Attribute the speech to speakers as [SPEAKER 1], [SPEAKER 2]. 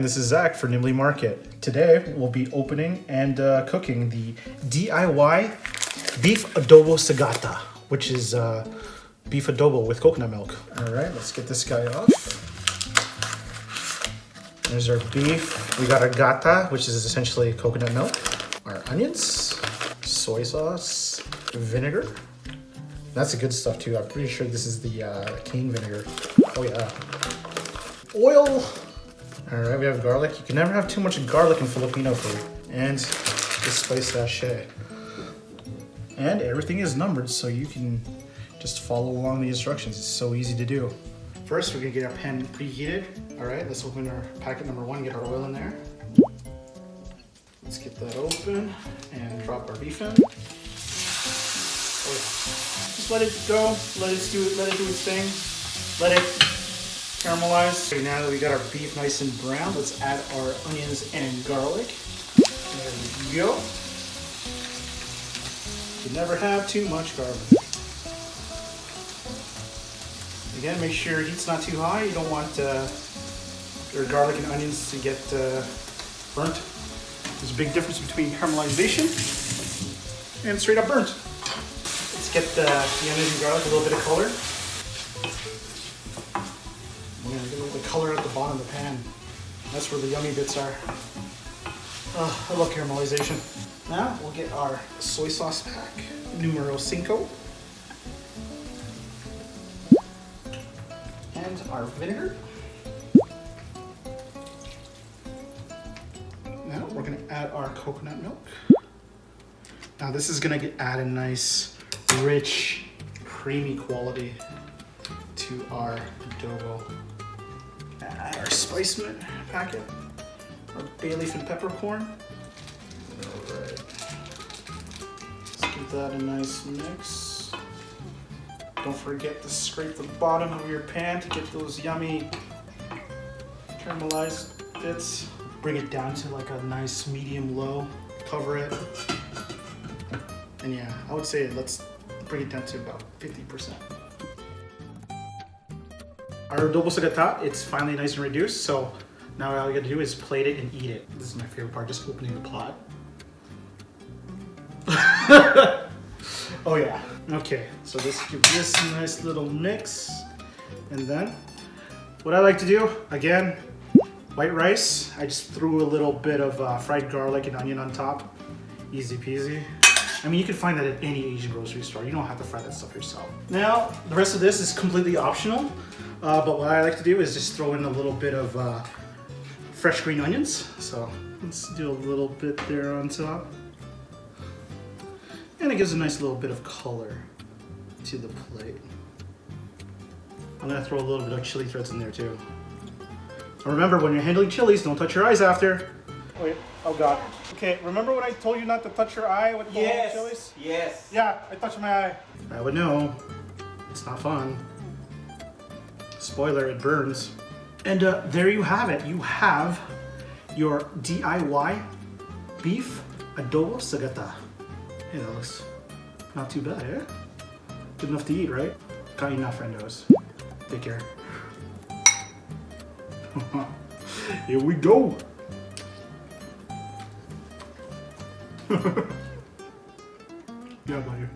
[SPEAKER 1] This is Zach for Nimbly Market. Today we'll be opening and cooking the DIY Beef Adobo Sagata, which is beef adobo with coconut milk. All right, let's get this guy off. There's our beef. We got our gata, which is essentially coconut milk. Our onions, soy sauce, vinegar. That's the good stuff too. I'm pretty sure this is the cane vinegar. Oh yeah. Oil. All right, we have garlic. You can never have too much garlic in Filipino food. And the spice sachet. And everything is numbered, so you can just follow along the instructions. It's so easy to do. First, we're gonna get our pan preheated. All right, let's open our packet number one, get our oil in there. Let's get that open and drop our beef in. Oh yeah. Just let it go, let it do its thing. Let it caramelize. Okay, now that we got our beef nice and brown, let's add our onions and garlic. There we go. You never have too much garlic. Again, make sure your heat's not too high. You don't want your garlic and onions to get burnt. There's a big difference between caramelization and straight up burnt. Let's get the onions and garlic a little bit of color. We're gonna get a little bit of color at the bottom of the pan. That's where the yummy bits are. Oh, I love caramelization. Now we'll get our soy sauce pack, numero 5. And our vinegar. Now we're gonna add our coconut milk. Now this is gonna add a nice, rich, creamy quality to our adobo. Add our spice packet, our bay leaf and peppercorn. All right. Let's give that a nice mix. Don't forget to scrape the bottom of your pan to get those yummy caramelized bits. Bring it down to like a nice medium low. Cover it. And yeah, I would say let's bring it down to about 50%. Our adobo sagata, it's finally nice and reduced, so now all you gotta do is plate it and eat it. This is my favorite part, just opening the pot. Oh yeah. Okay, so give this a nice little mix. And then, what I like to do, again, white rice. I just threw a little bit of fried garlic and onion on top. Easy peasy. I mean, you can find that at any Asian grocery store. You don't have to fry that stuff yourself. Now, the rest of this is completely optional. But what I like to do is just throw in a little bit of fresh green onions. So let's do a little bit there on top. And it gives a nice little bit of color to the plate. I'm gonna throw a little bit of chili threads in there too. Remember, when you're handling chilies, don't touch your eyes after. Wait, oh God. Okay, remember when I told you not to touch your eye with the chilies?
[SPEAKER 2] Yes.
[SPEAKER 1] Yeah, I touched my eye. I would know. It's not fun. Spoiler, it burns. And there you have it. You have your DIY beef adobo sagata. Hey, that looks not too bad, eh? Good enough to eat, right? Kain na, friendos. Take care. Here we go. Yeah, buddy.